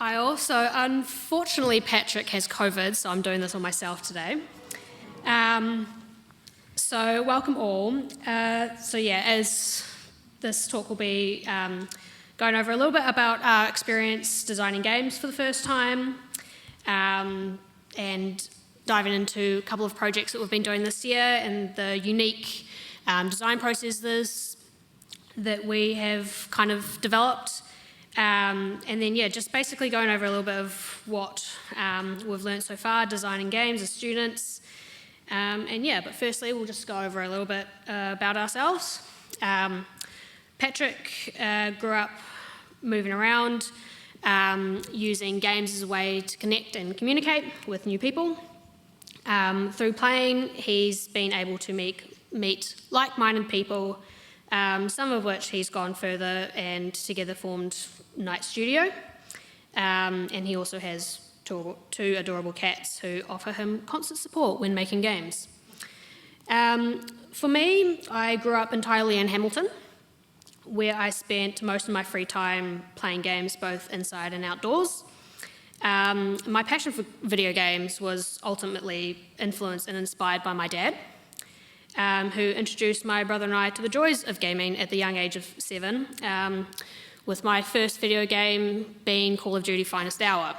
Hi all. So unfortunately Patrick has COVID, so I'm doing this on myself today. So welcome all. As this talk will be going over a little bit about our experience designing games for the first time, and diving into a couple of projects that we've been doing this year and the unique design processes that we have kind of developed. And then, just basically going over a little bit of what we've learned so far designing games as students. But firstly, we'll just go over a little bit about ourselves. Patrick grew up moving around, using games as a way to connect and communicate with new people. Through playing, he's been able to meet like-minded people, some of which he's gone further and together formed Night Studio, and he also has two adorable cats who offer him constant support when making games. For me, I grew up entirely in Hamilton, where I spent most of my free time playing games both inside and outdoors. My passion for video games was ultimately influenced and inspired by my dad, who introduced my brother and I to the joys of gaming at the young age of 7, with my first video game being Call of Duty Finest Hour.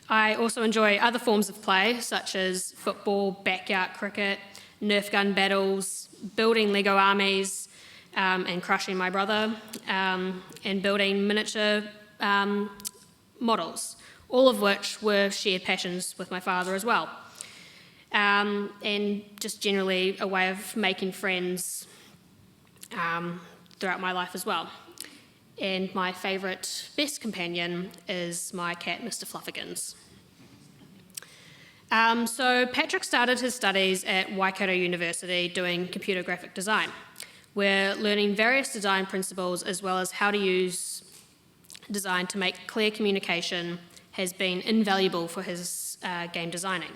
I also enjoy other forms of play, such as football, backyard cricket, Nerf gun battles, building Lego armies, and crushing my brother, and building miniature models, all of which were shared passions with my father as well. And just generally a way of making friends throughout my life as well. And my favourite, best companion is my cat, Mr. Fluffigans. So Patrick started his studies at Waikato University doing computer graphic design. We're learning various design principles as well as how to use design to make clear communication has been invaluable for his game designing.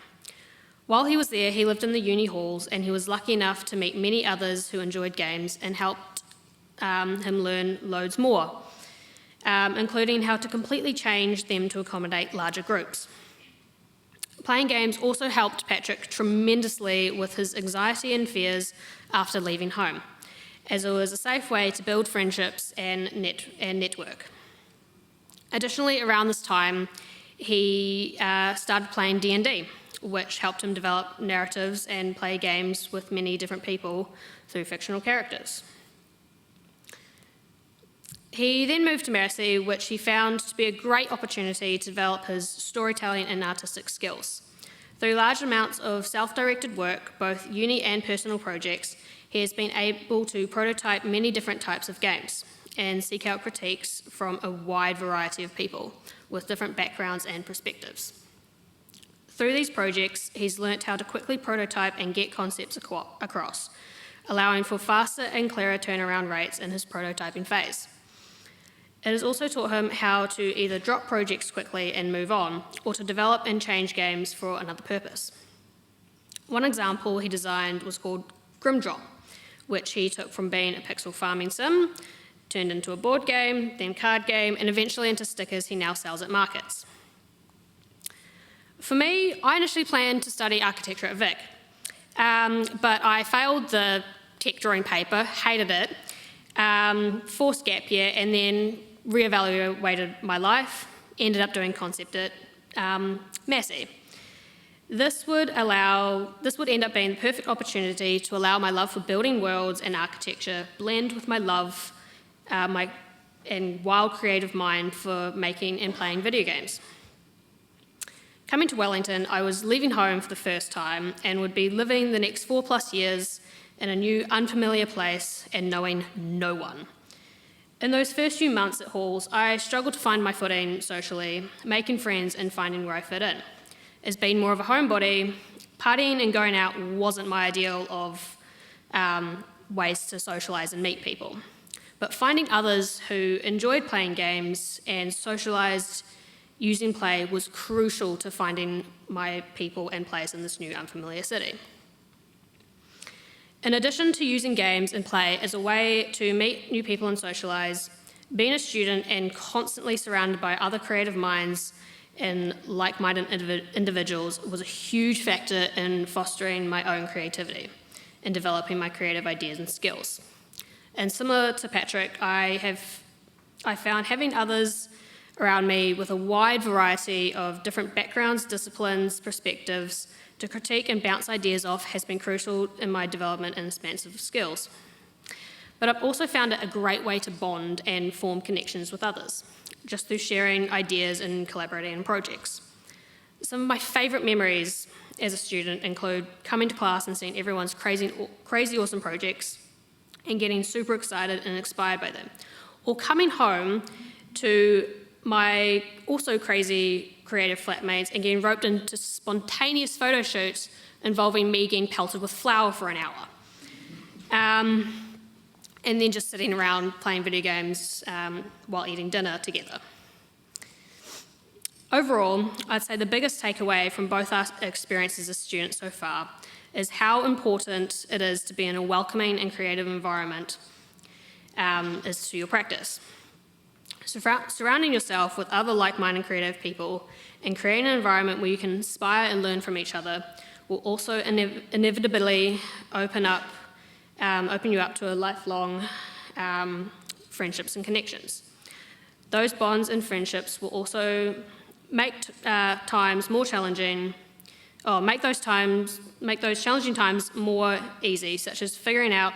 While he was there, he lived in the uni halls and he was lucky enough to meet many others who enjoyed games and helped him learn loads more, including how to completely change them to accommodate larger groups. Playing games also helped Patrick tremendously with his anxiety and fears after leaving home, as it was a safe way to build friendships and network. Additionally, around this time, he started playing D&D, which helped him develop narratives and play games with many different people through fictional characters. He then moved to Massey, which he found to be a great opportunity to develop his storytelling and artistic skills. Through large amounts of self-directed work, both uni and personal projects, he has been able to prototype many different types of games and seek out critiques from a wide variety of people with different backgrounds and perspectives. Through these projects, he's learnt how to quickly prototype and get concepts across, allowing for faster and clearer turnaround rates in his prototyping phase. It has also taught him how to either drop projects quickly and move on, or to develop and change games for another purpose. One example he designed was called Grimdrop, which he took from being a pixel farming sim, turned into a board game, then card game, and eventually into stickers he now sells at markets. For me, I initially planned to study architecture at Vic, but I failed the tech drawing paper, hated it, forced gap year, and then re-evaluated my life, ended up doing concept at Massey. This would end up being the perfect opportunity to allow my love for building worlds and architecture blend with my love and wild creative mind for making and playing video games. Coming to Wellington, I was leaving home for the first time and would be living the next 4+ years in a new, unfamiliar place and knowing no one. In those first few months at halls, I struggled to find my footing socially, making friends and finding where I fit in. As being more of a homebody, partying and going out wasn't my ideal of ways to socialise and meet people. But finding others who enjoyed playing games and socialised using play was crucial to finding my people and place in this new unfamiliar city. In addition to using games and play as a way to meet new people and socialise, Being a student and constantly surrounded by other creative minds and like-minded individuals was a huge factor in fostering my own creativity and developing my creative ideas and skills. And similar to Patrick, I found having others around me with a wide variety of different backgrounds, disciplines, perspectives to critique and bounce ideas off has been crucial in my development in expansive skills. But I've also found it a great way to bond and form connections with others, just through sharing ideas and collaborating in projects. Some of my favourite memories as a student include coming to class and seeing everyone's crazy awesome projects and getting super excited and inspired by them, or coming home to my also crazy creative flatmates and getting roped into spontaneous photo shoots involving me getting pelted with flour for an hour. And then just sitting around playing video games while eating dinner together. Overall, I'd say the biggest takeaway from both our experiences as students so far is how important it is to be in a welcoming and creative environment is to your practice. Surrounding yourself with other like-minded creative people and creating an environment where you can inspire and learn from each other will also inevitably open you up to a lifelong friendships and connections. Those bonds and friendships will also make times more challenging, or make those challenging times more easy, such as figuring out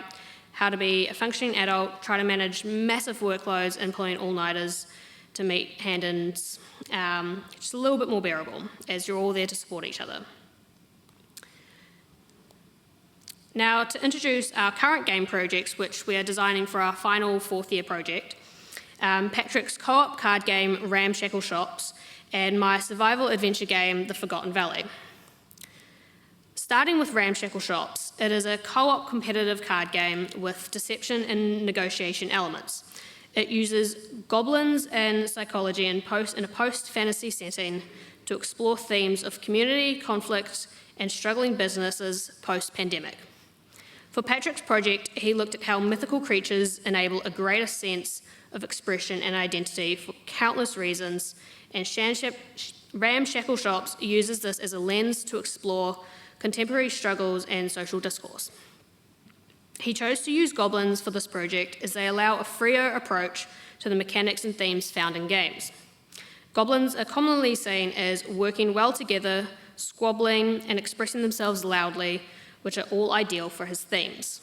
how to be a functioning adult, try to manage massive workloads and pulling all-nighters to meet hand-ins, just a little bit more bearable, as you're all there to support each other. Now, to introduce our current game projects, which we are designing for our final fourth-year project, Patrick's co-op card game, Ramshackle Shops, and my survival adventure game, The Forgotten Valley. Starting with Ramshackle Shops, it is a co-op competitive card game with deception and negotiation elements. It uses goblins and psychology in a post-fantasy setting to explore themes of community, conflict, and struggling businesses post-pandemic. For Patrick's project, he looked at how mythical creatures enable a greater sense of expression and identity for countless reasons, and Ramshackle Shops uses this as a lens to explore contemporary struggles and social discourse. He chose to use goblins for this project as they allow a freer approach to the mechanics and themes found in games. Goblins are commonly seen as working well together, squabbling, and expressing themselves loudly, which are all ideal for his themes.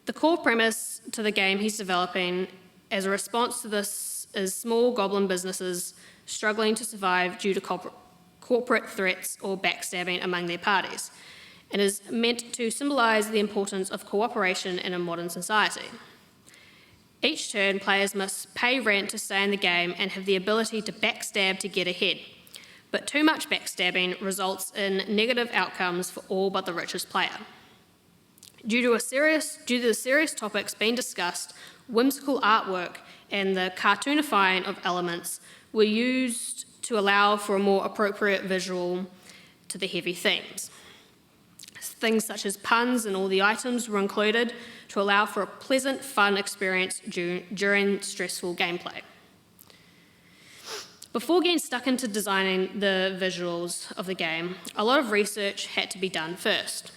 The core premise to the game he's developing as a response to this is small goblin businesses struggling to survive due to corporate threats or backstabbing among their parties, and is meant to symbolise the importance of cooperation in a modern society. Each turn, players must pay rent to stay in the game and have the ability to backstab to get ahead, but too much backstabbing results in negative outcomes for all but the richest player. Due to the serious topics being discussed, whimsical artwork and the cartoonifying of elements were used to allow for a more appropriate visual to the heavy themes. Things such as puns and all the items were included to allow for a pleasant, fun experience during stressful gameplay. Before getting stuck into designing the visuals of the game, a lot of research had to be done first.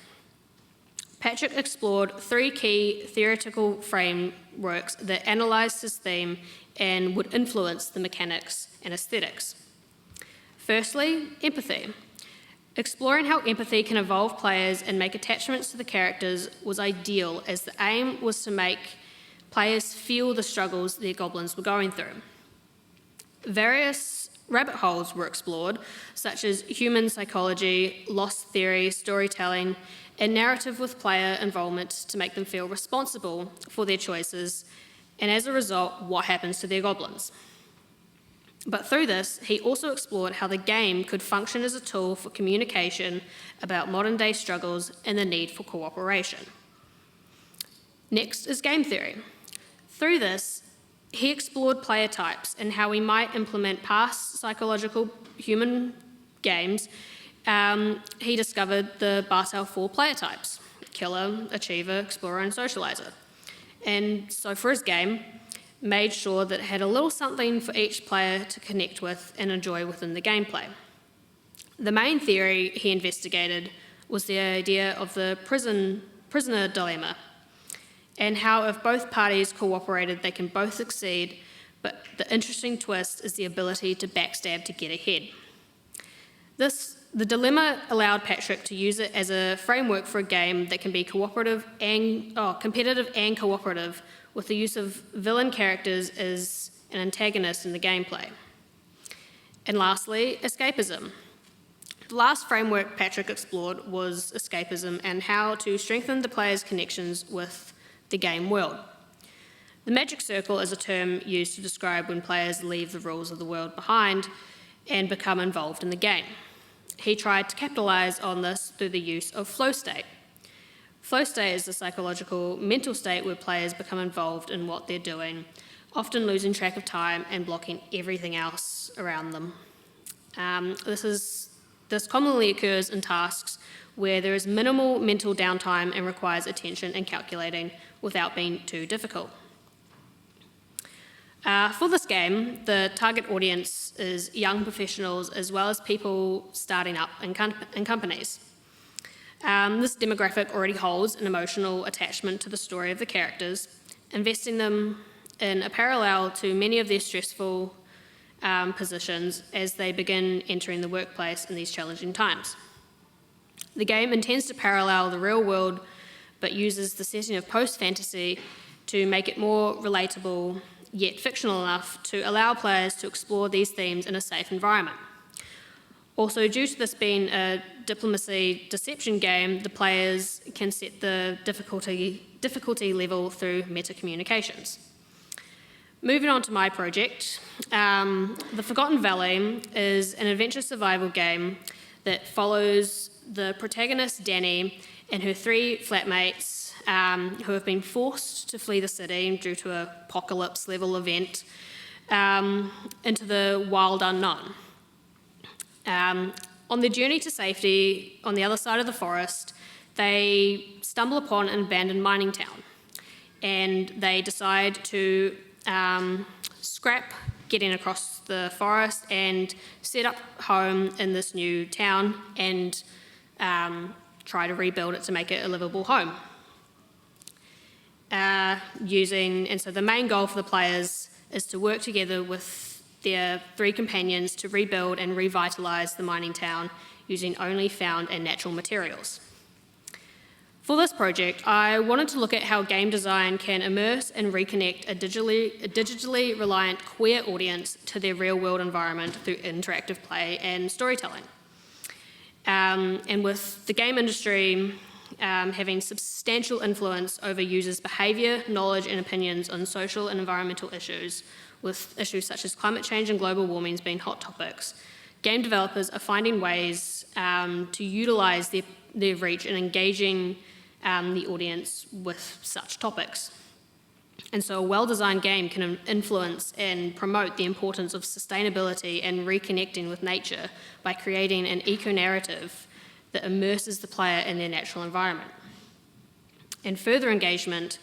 Patrick explored 3 key theoretical frameworks that analysed his theme and would influence the mechanics and aesthetics. Firstly, empathy. Exploring how empathy can evolve players and make attachments to the characters was ideal, as the aim was to make players feel the struggles their goblins were going through. Various rabbit holes were explored, such as human psychology, lost theory, storytelling, and narrative with player involvement to make them feel responsible for their choices, and as a result, what happens to their goblins. But through this, he also explored how the game could function as a tool for communication about modern-day struggles and the need for cooperation. Next is game theory. Through this, he explored player types and how we might implement past psychological human games. He discovered the Bartel 4 player types: Killer, Achiever, Explorer, and Socializer. and so for his game, made sure that it had a little something for each player to connect with and enjoy within the gameplay. The main theory he investigated was the idea of the prisoner dilemma, and how if both parties cooperated, they can both succeed, but the interesting twist is the ability to backstab to get ahead. The dilemma allowed Patrick to use it as a framework for a game that can be competitive and cooperative, with the use of villain characters as an antagonist in the gameplay. And lastly, escapism. The last framework Patrick explored was escapism and how to strengthen the player's connections with the game world. The magic circle is a term used to describe when players leave the rules of the world behind and become involved in the game. He tried to capitalise on this through the use of flow state. Flow state is a psychological mental state where players become involved in what they're doing, often losing track of time and blocking everything else around them. This commonly occurs in tasks where there is minimal mental downtime and requires attention and calculating without being too difficult. For this game, the target audience is young professionals as well as people starting up in companies. This demographic already holds an emotional attachment to the story of the characters, investing them in a parallel to many of their stressful positions as they begin entering the workplace in these challenging times. The game intends to parallel the real world, but uses the setting of post-fantasy to make it more relatable, yet fictional enough to allow players to explore these themes in a safe environment. Also, due to this being a diplomacy deception game, the players can set the difficulty level through meta-communications. Moving on to my project, The Forgotten Valley is an adventure survival game that follows the protagonist Danny and her 3 flatmates who have been forced to flee the city due to an apocalypse-level event into the wild unknown. On their journey to safety on the other side of the forest, they stumble upon an abandoned mining town, and they decide to scrap getting across the forest and set up home in this new town and try to rebuild it to make it a livable home. So the main goal for the players is to work together with their 3 companions to rebuild and revitalise the mining town using only found and natural materials. For this project, I wanted to look at how game design can immerse and reconnect a digitally reliant queer audience to their real-world environment through interactive play and storytelling. And with the game industry having substantial influence over users' behaviour, knowledge and opinions on social and environmental issues, with issues such as climate change and global warming being hot topics, game developers are finding ways to utilise their reach in engaging the audience with such topics. And so a well-designed game can influence and promote the importance of sustainability and reconnecting with nature by creating an eco-narrative that immerses the player in their natural environment. And further engagement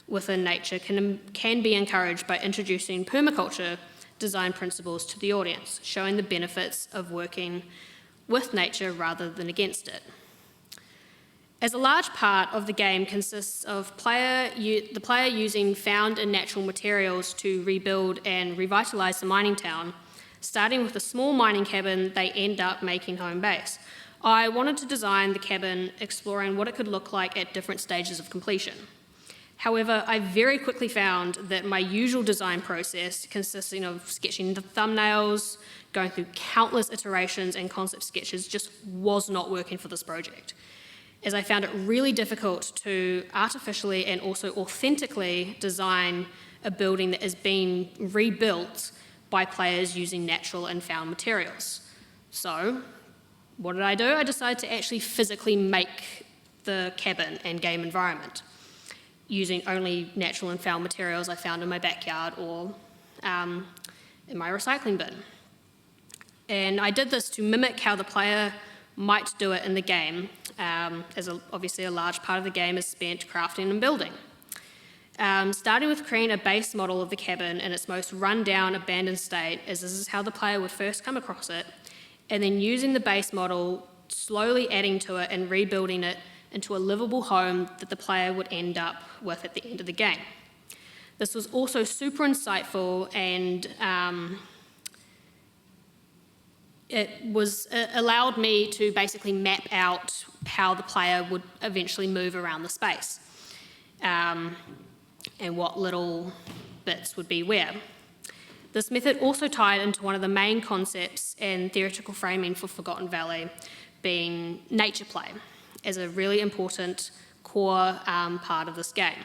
within nature can be encouraged by introducing permaculture design principles to the audience, showing the benefits of working with nature rather than against it. As a large part of the game consists of the player using found and natural materials to rebuild and revitalise the mining town, starting with a small mining cabin they end up making home base. I wanted to design the cabin exploring what it could look like at different stages of completion. However, I very quickly found that my usual design process, consisting of sketching the thumbnails, going through countless iterations and concept sketches, just was not working for this project, as I found it really difficult to artificially and also authentically design a building that is being rebuilt by players using natural and found materials. So, what did I do? I decided to actually physically make the cabin and game environment using only natural and found materials I found in my backyard or in my recycling bin. And I did this to mimic how the player might do it in the game, as obviously a large part of the game is spent crafting and building. starting with creating a base model of the cabin in its most run-down, abandoned state, as this is how the player would first come across it, and then using the base model, slowly adding to it and rebuilding it into a livable home that the player would end up with at the end of the game. This was also super insightful, and it allowed me to basically map out how the player would eventually move around the space, and what little bits would be where. This method also tied into one of the main concepts and theoretical framing for Forgotten Valley, being nature play, as a really important core part of this game,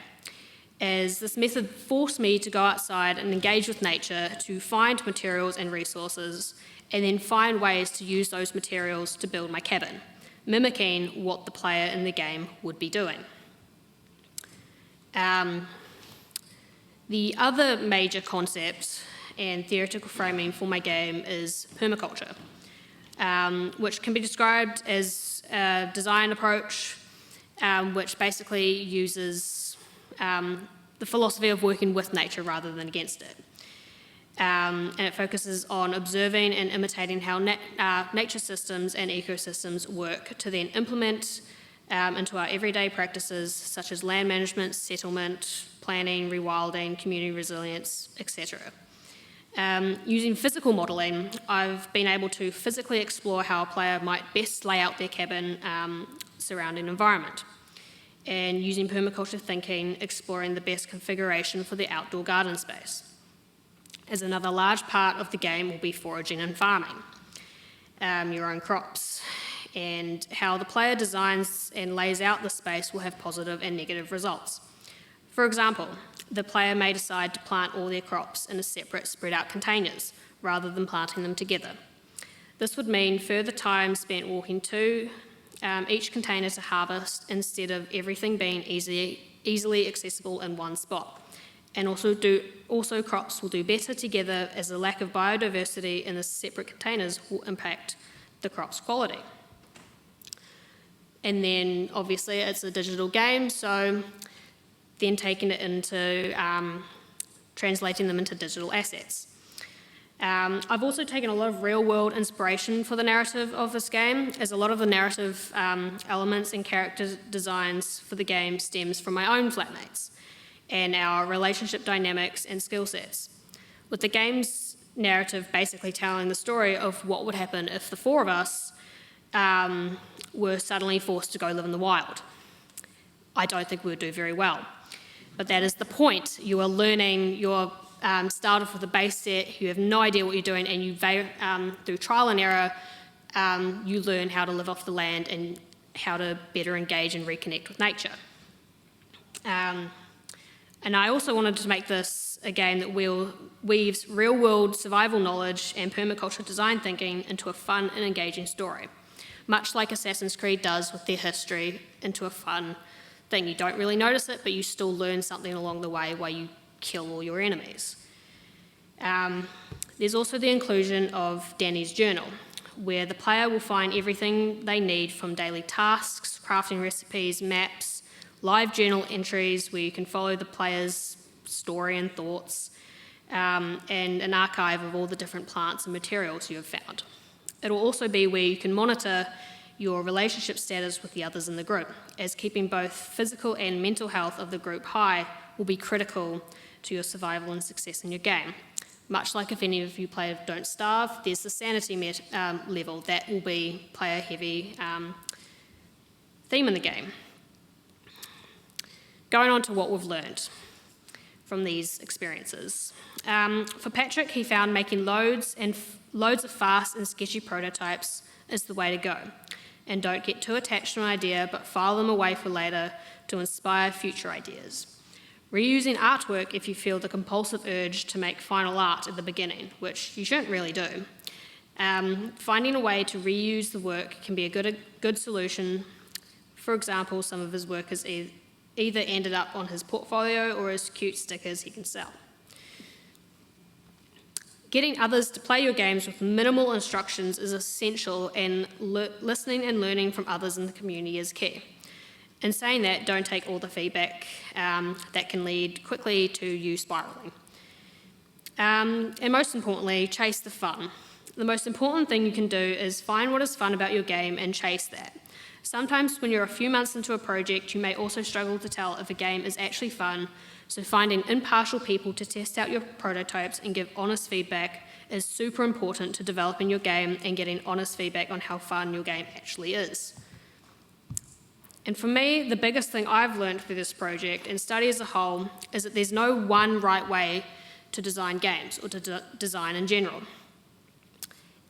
as this method forced me to go outside and engage with nature to find materials and resources, and then find ways to use those materials to build my cabin, mimicking what the player in the game would be doing. The other major concept and theoretical framing for my game is permaculture, which can be described as a design approach which basically uses the philosophy of working with nature rather than against it. And it focuses on observing and imitating how nature systems and ecosystems work to then implement into our everyday practices such as land management, settlement, planning, rewilding, community resilience, etc. Using physical modelling, I've been able to physically explore how a player might best lay out their cabin surrounding environment. And using permaculture thinking, exploring the best configuration for the outdoor garden space. As another large part of the game will be foraging and farming, your own crops, and how the player designs and lays out the space will have positive and negative results. For example, the player may decide to plant all their crops in separate, spread out containers, rather than planting them together. This would mean further time spent walking to each container to harvest, instead of everything being easily accessible in one spot. And also crops will do better together, as the lack of biodiversity in the separate containers will impact the crop's quality. And then obviously it's a digital game, so then taking it into translating them into digital assets. I've also taken a lot of real-world inspiration for the narrative of this game, as a lot of the narrative elements and character designs for the game stems from my own flatmates and our relationship dynamics and skill sets, with the game's narrative basically telling the story of what would happen if the four of us were suddenly forced to go live in the wild. I don't think we would do very well, but that is the point. You are learning, you're started with a base set, you have no idea what you're doing, and you through trial and error, you learn how to live off the land and how to better engage and reconnect with nature. And I also wanted to make this a game that weaves real-world survival knowledge and permaculture design thinking into a fun and engaging story, much like Assassin's Creed does with their history, into a fun thing. You don't really notice it, but you still learn something along the way while you kill all your enemies. There's also the inclusion of Danny's journal, where the player will find everything they need, from daily tasks, crafting recipes, maps, live journal entries where you can follow the player's story and thoughts, and an archive of all the different plants and materials you have found. It'll also be where you can monitor your relationship status with the others in the group, as keeping both physical and mental health of the group high will be critical to your survival and success in your game. Much like if any of you play Don't Starve, there's the sanity level. That will be player-heavy theme in the game. Going on to what we've learned from these experiences. For Patrick, he found making loads of fast and sketchy prototypes is the way to go. And don't get too attached to an idea, but file them away for later to inspire future ideas. Reusing artwork if you feel the compulsive urge to make final art at the beginning, which you shouldn't really do. Finding a way to reuse the work can be a good solution. For example, some of his work has either ended up on his portfolio or as cute stickers he can sell. Getting others to play your games with minimal instructions is essential, and listening and learning from others in the community is key. In saying that, don't take all the feedback that can lead quickly to you spiralling. And most importantly, chase the fun. The most important thing you can do is find what is fun about your game and chase that. Sometimes when you're a few months into a project, you may also struggle to tell if a game is actually fun, so finding impartial people to test out your prototypes and give honest feedback is super important to developing your game and getting honest feedback on how fun your game actually is. And for me, the biggest thing I've learned through this project and study as a whole is that there's no one right way to design games or to design in general.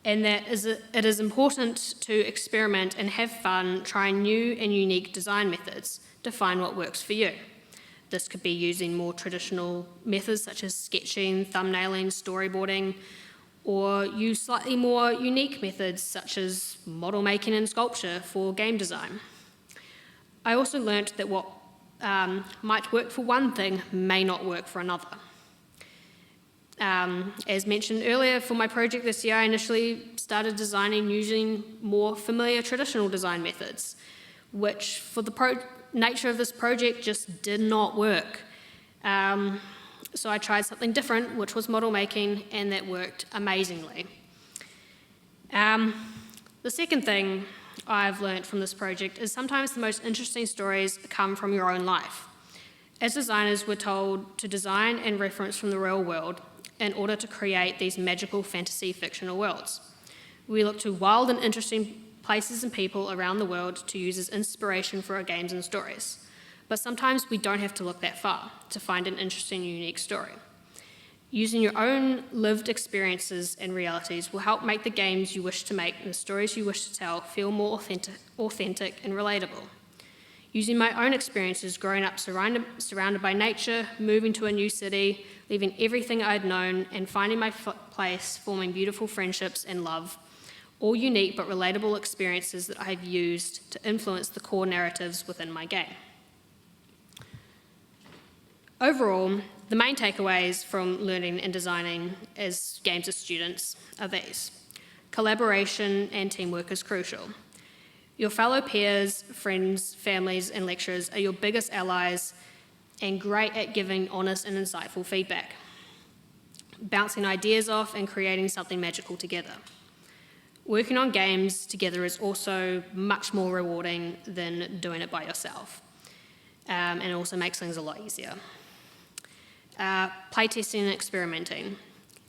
And that it is important to experiment and have fun trying new and unique design methods to find what works for you. This could be using more traditional methods such as sketching, thumbnailing, storyboarding, or use slightly more unique methods such as model making and sculpture for game design. I also learnt that what might work for one thing may not work for another. As mentioned earlier, for my project this year, I initially started designing using more familiar traditional design methods, which for the nature of this project just did not work. So I tried something different, which was model making, and that worked amazingly. The second thing I've learnt from this project is sometimes the most interesting stories come from your own life. As designers, we're told to design and reference from the real world in order to create these magical fantasy fictional worlds. We look to wild and interesting places and people around the world to use as inspiration for our games and stories. But sometimes we don't have to look that far to find an interesting, unique story. Using your own lived experiences and realities will help make the games you wish to make and the stories you wish to tell feel more authentic and relatable. Using my own experiences growing up surrounded by nature, moving to a new city, leaving everything I'd known, and finding my place, forming beautiful friendships and love, all unique but relatable experiences that I've used to influence the core narratives within my game. Overall, the main takeaways from learning and designing as games as students are these. Collaboration and teamwork is crucial. Your fellow peers, friends, families, and lecturers are your biggest allies and great at giving honest and insightful feedback, bouncing ideas off and creating something magical together. Working on games together is also much more rewarding than doing it by yourself, and it also makes things a lot easier. Playtesting and experimenting.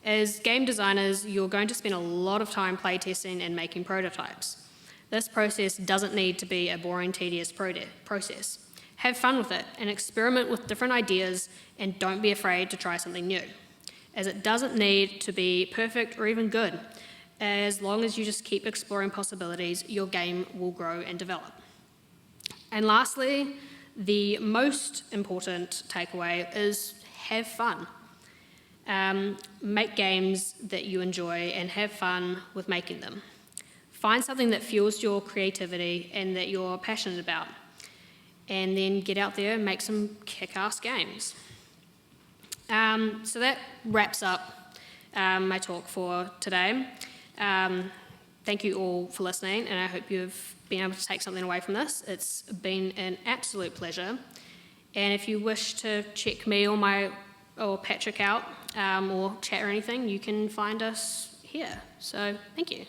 As game designers, you're going to spend a lot of time playtesting and making prototypes. This process doesn't need to be a boring, tedious process. Have fun with it and experiment with different ideas, and don't be afraid to try something new, as it doesn't need to be perfect or even good. As long as you just keep exploring possibilities, your game will grow and develop. And lastly, the most important takeaway is have fun. Make games that you enjoy and have fun with making them. Find something that fuels your creativity and that you're passionate about, and then get out there and make some kick-ass games. So that wraps up my talk for today. Thank you all for listening, and I hope you've been able to take something away from this. It's been an absolute pleasure. And if you wish to check me or Patrick out, or chat or anything, you can find us here. So thank you.